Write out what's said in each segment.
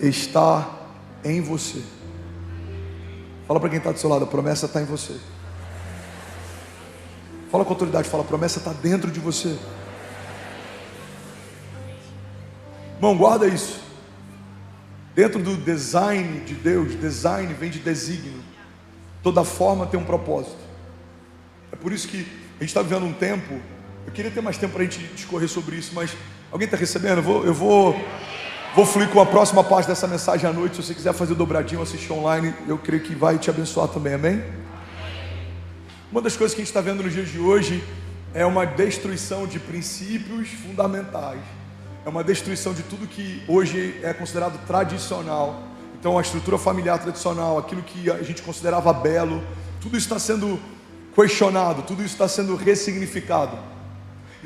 está em você. Fala para quem está do seu lado, a promessa está em você. Fala com autoridade, fala, a promessa está dentro de você. Irmão, guarda isso. Dentro do design de Deus, design vem de desígnio. Toda forma tem um propósito. É por isso que a gente está vivendo um tempo. Eu queria ter mais tempo para a gente discorrer sobre isso, mas alguém está recebendo? Eu vou fluir com a próxima parte dessa mensagem à noite. Se você quiser fazer dobradinho ou assistir online, eu creio que vai te abençoar também, amém? Uma das coisas que a gente está vendo nos dias de hoje é uma destruição de princípios fundamentais. É uma destruição de tudo que hoje é considerado tradicional. Então a estrutura familiar tradicional, aquilo que a gente considerava belo, tudo isso está sendo questionado, tudo isso está sendo ressignificado.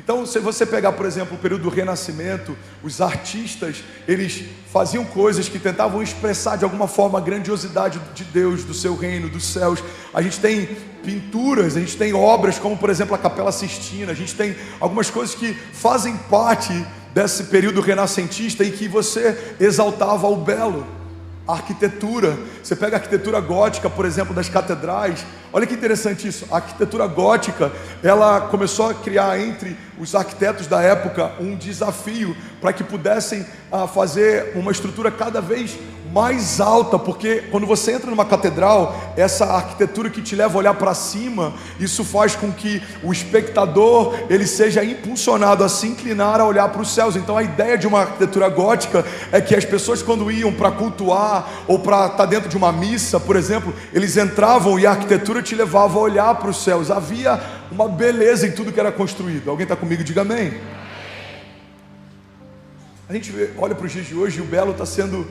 Então, se você pegar, por exemplo, o período do Renascimento, os artistas, eles faziam coisas que tentavam expressar de alguma forma a grandiosidade de Deus, do seu reino, dos céus. A gente tem pinturas, a gente tem obras como, por exemplo, a Capela Sistina. A gente tem algumas coisas que fazem parte desse período renascentista em que você exaltava o belo. A arquitetura, você pega a arquitetura gótica, por exemplo, das catedrais. Olha que interessante isso. A arquitetura gótica, ela começou a criar entre os arquitetos da época um desafio para que pudessem fazer uma estrutura cada vez mais alta, porque quando você entra numa catedral, essa arquitetura que te leva a olhar para cima, isso faz com que o espectador ele seja impulsionado a se inclinar a olhar para os céus. Então a ideia de uma arquitetura gótica é que as pessoas, quando iam para cultuar ou para estar dentro de uma missa, por exemplo, eles entravam e a arquitetura te levava a olhar para os céus. Havia uma beleza em tudo que era construído. Alguém está comigo? Diga amém. A gente olha para os dias de hoje e o belo está sendo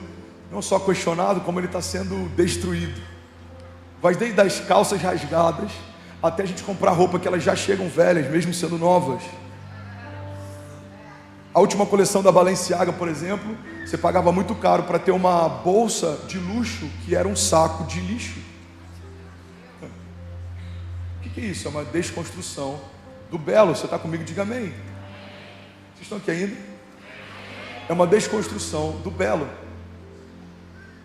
não só questionado, como ele está sendo destruído. Vai desde as calças rasgadas até a gente comprar roupa que elas já chegam velhas, mesmo sendo novas. A última coleção da Balenciaga, por exemplo, você pagava muito caro para ter uma bolsa de luxo que era um saco de lixo. O que é isso? É uma desconstrução do belo. Você está comigo? Diga amém. Vocês estão aqui ainda? É uma desconstrução do belo.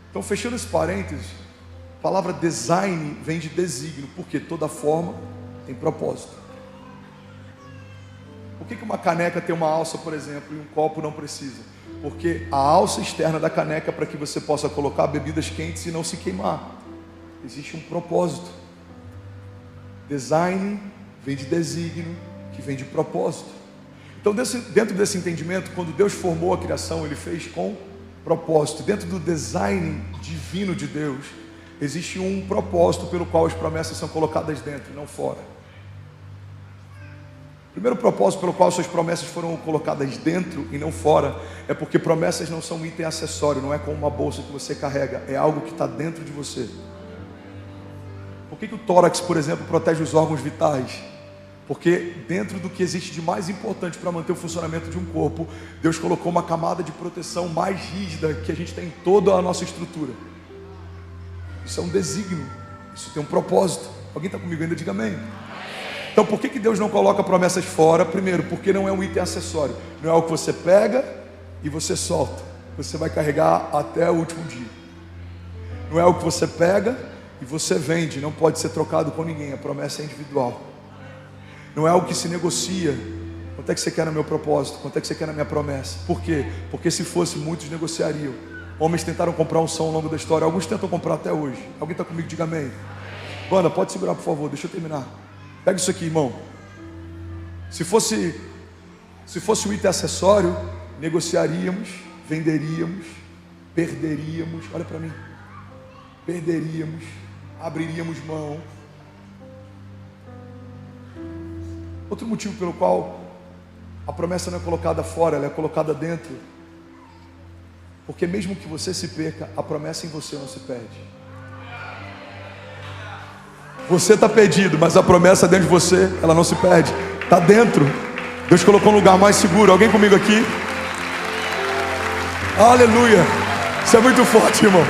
Então, fechando esse parênteses, a palavra design vem de desígnio, porque toda forma tem propósito. Por que uma caneca tem uma alça, por exemplo, e um copo não precisa? Porque a alça externa da caneca é para que você possa colocar bebidas quentes e não se queimar. Existe um propósito. Design vem de desígnio, que vem de propósito. Então, dentro desse entendimento, quando Deus formou a criação, Ele fez com propósito. Dentro do design divino de Deus, existe um propósito pelo qual as promessas são colocadas dentro, não fora. O primeiro propósito pelo qual suas promessas foram colocadas dentro e não fora é porque promessas não são um item acessório, não é como uma bolsa que você carrega, é algo que está dentro de você. Por que o tórax, por exemplo, protege os órgãos vitais? Porque dentro do que existe de mais importante para manter o funcionamento de um corpo, Deus colocou uma camada de proteção mais rígida que a gente tem em toda a nossa estrutura. Isso é um desígnio, isso tem um propósito. Alguém está comigo ainda? Diga amém. Então por que Deus não coloca promessas fora? Primeiro, porque não é um item acessório. Não é algo que você pega e você solta. Você vai carregar até o último dia. Não é algo que você pega e você vende. Não pode ser trocado com ninguém. A promessa é individual. Não é algo que se negocia. Quanto é que você quer no meu propósito? Quanto é que você quer na minha promessa? Por quê? Porque se fosse, muitos negociariam. Homens tentaram comprar um som ao longo da história. Alguns tentam comprar até hoje. Alguém está comigo? Diga amém. Banda, pode segurar, por favor. Deixa eu terminar. Pega isso aqui, irmão. Se fosse um item acessório, negociaríamos, venderíamos, perderíamos. Olha para mim. Perderíamos, abriríamos mão. Outro motivo pelo qual a promessa não é colocada fora, ela é colocada dentro. Porque mesmo que você se perca, a promessa em você não se perde. Você está perdido, mas a promessa dentro de você, ela não se perde. Está dentro. Deus colocou um lugar mais seguro. Alguém comigo aqui? Aleluia. Isso é muito forte, irmão.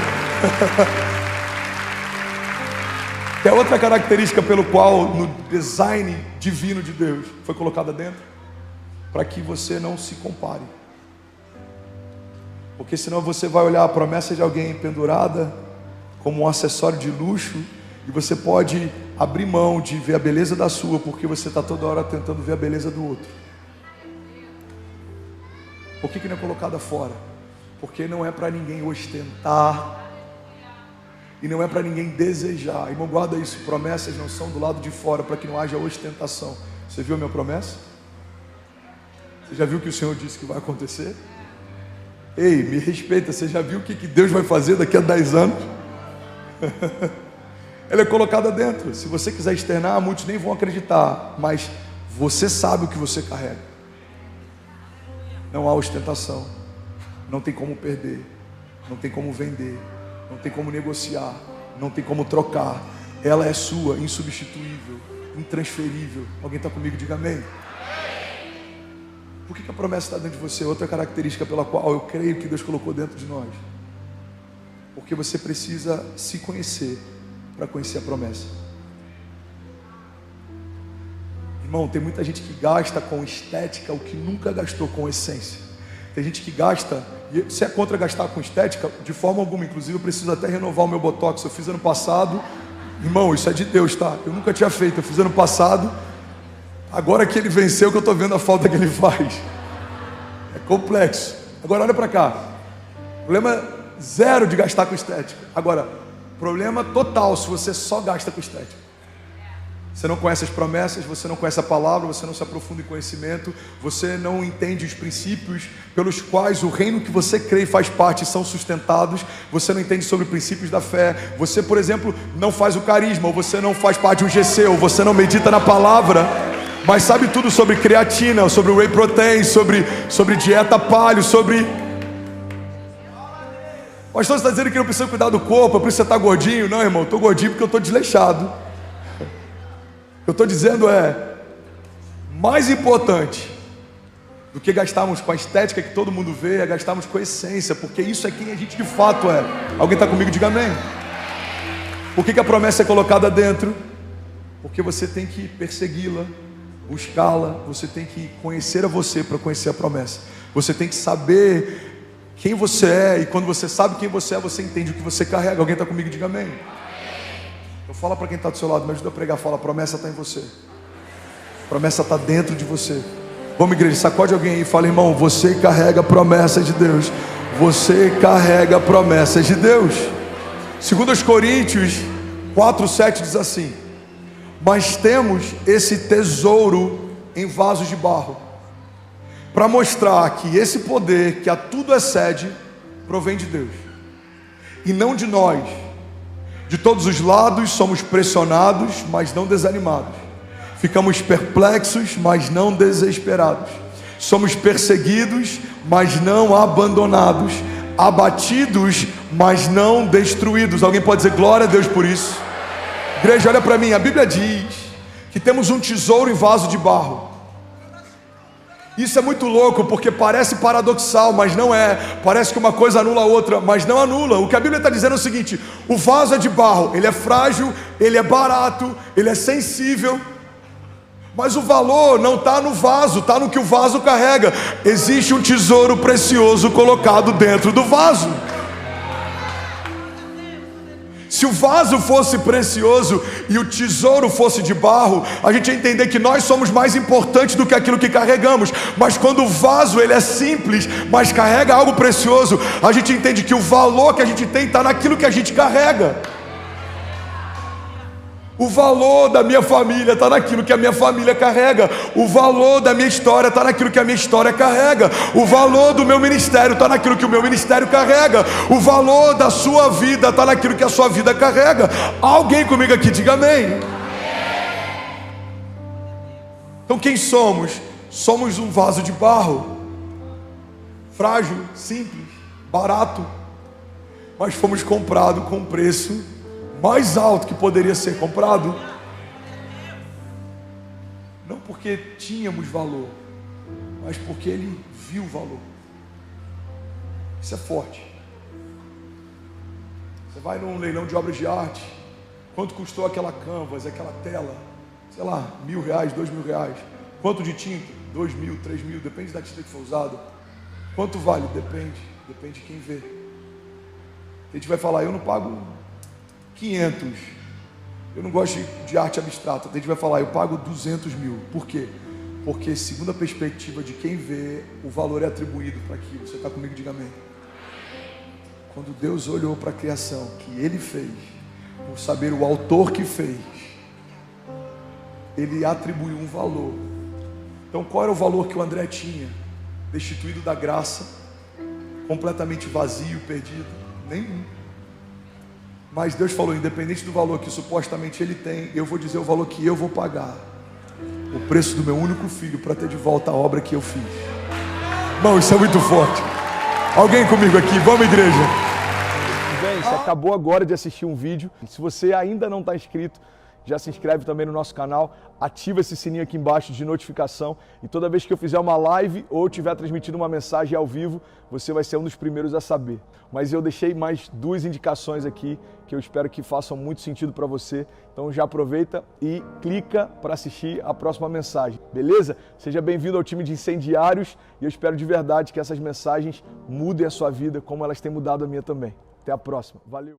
Tem outra característica pelo qual no design divino de Deus foi colocada dentro, para que você não se compare. Porque senão você vai olhar a promessa de alguém pendurada como um acessório de luxo, e você pode abrir mão de ver a beleza da sua, porque você está toda hora tentando ver a beleza do outro. Por que não é colocada fora? Porque não é para ninguém ostentar, e não é para ninguém desejar. Irmão, guarda isso, promessas não são do lado de fora, para que não haja ostentação. Você viu a minha promessa? Você já viu o que o Senhor disse que vai acontecer? Ei, me respeita, você já viu o que Deus vai fazer daqui a 10 anos? Ela é colocada dentro. Se você quiser externar, muitos nem vão acreditar, mas você sabe o que você carrega. Não há ostentação, não tem como perder, não tem como vender, não tem como negociar, não tem como trocar. Ela é sua, insubstituível, intransferível. Alguém está comigo? Diga amém. Por que a promessa está dentro de você? Outra característica pela qual eu creio que Deus colocou dentro de nós. Porque você precisa se conhecer para conhecer a promessa. Irmão, tem muita gente que gasta com estética o que nunca gastou com essência. Tem gente que gasta, e você é contra gastar com estética? De forma alguma. Inclusive eu preciso até renovar o meu botox. Eu fiz ano passado. Irmão, isso é de Deus, tá? Eu nunca tinha feito, eu fiz ano passado. Agora que ele venceu, que eu estou vendo a falta que ele faz. É complexo. Agora olha para cá. Problema zero de gastar com estética. Agora, problema total se você só gasta com estética. Você não conhece as promessas, você não conhece a palavra, você não se aprofunda em conhecimento, você não entende os princípios pelos quais o reino que você crê e faz parte são sustentados, você não entende sobre princípios da fé, você, por exemplo, não faz o carisma, ou você não faz parte de um GC, ou você não medita na palavra, mas sabe tudo sobre creatina, sobre whey protein, sobre dieta paleo, sobre... O pastor está dizendo que não precisa cuidar do corpo, por isso você está gordinho. Não, irmão, eu estou gordinho porque eu estou desleixado. O que eu estou dizendo é, mais importante do que gastarmos com a estética que todo mundo vê, é gastarmos com a essência, porque isso é quem a gente de fato é. Alguém está comigo? Diga amém. Por que a promessa é colocada dentro? Porque você tem que persegui-la, buscá-la, você tem que conhecer a você para conhecer a promessa. Você tem que saber quem você é, e quando você sabe quem você é, você entende o que você carrega. Alguém está comigo? Diga amém. Então fala para quem está do seu lado, me ajuda a pregar. Fala, a promessa está em você, a promessa está dentro de você. Vamos, igreja, sacode alguém aí e fala, irmão, você carrega a promessa de Deus. Você carrega a promessa de Deus. 2 Coríntios 4:7 diz assim: mas temos esse tesouro em vasos de barro, para mostrar que esse poder que a tudo excede provém de Deus e não de nós. De todos os lados somos pressionados, mas não desanimados. Ficamos perplexos, mas não desesperados. Somos perseguidos, mas não abandonados. Abatidos, mas não destruídos. Alguém pode dizer glória a Deus por isso? Igreja, olha para mim, a Bíblia diz que temos um tesouro em vaso de barro. Isso é muito louco, porque parece paradoxal, mas não é. Parece que uma coisa anula a outra, mas não anula. O que a Bíblia está dizendo é o seguinte: o vaso é de barro, ele é frágil, ele é barato, ele é sensível, mas o valor não está no vaso, está no que o vaso carrega. Existe um tesouro precioso colocado dentro do vaso. Se o vaso fosse precioso e o tesouro fosse de barro, a gente ia entender que nós somos mais importantes do que aquilo que carregamos. Mas quando o vaso ele é simples, mas carrega algo precioso, a gente entende que o valor que a gente tem está naquilo que a gente carrega. O valor da minha família está naquilo que a minha família carrega. O valor da minha história está naquilo que a minha história carrega. O valor do meu ministério está naquilo que o meu ministério carrega. O valor da sua vida está naquilo que a sua vida carrega. Alguém comigo aqui, diga amém. Então quem somos? Somos um vaso de barro, frágil, simples, barato, mas fomos comprados com um preço mais alto que poderia ser comprado. Não porque tínhamos valor, mas porque Ele viu o valor. Isso é forte. Você vai num leilão de obras de arte, quanto custou aquela canvas, aquela tela? Sei lá, R$1.000, R$2.000. Quanto de tinta? 2.000, 3.000, depende da tinta que foi usada. Quanto vale? Depende de quem vê. A gente vai falar, eu não pago 500, eu não gosto de arte abstrata. A gente vai falar, eu pago 200 mil. Por quê? Porque segundo a perspectiva de quem vê, o valor é atribuído para aquilo. Você está comigo? Diga amém. Quando Deus olhou para a criação que Ele fez, por saber o autor que fez, Ele atribuiu um valor. Então qual era o valor que o André tinha? Destituído da graça, completamente vazio, perdido? Nenhum. Mas Deus falou, independente do valor que supostamente ele tem, eu vou dizer o valor que eu vou pagar. O preço do meu único filho para ter de volta a obra que eu fiz. Irmão, isso é muito forte. Alguém comigo aqui, vamos igreja. Bem, você acabou agora de assistir um vídeo. Se você ainda não está inscrito, já se inscreve também no nosso canal, ativa esse sininho aqui embaixo de notificação e toda vez que eu fizer uma live ou estiver transmitindo uma mensagem ao vivo, você vai ser um dos primeiros a saber. Mas eu deixei mais 2 indicações aqui que eu espero que façam muito sentido para você. Então já aproveita e clica para assistir a próxima mensagem, beleza? Seja bem-vindo ao time de incendiários e eu espero de verdade que essas mensagens mudem a sua vida como elas têm mudado a minha também. Até a próxima. Valeu!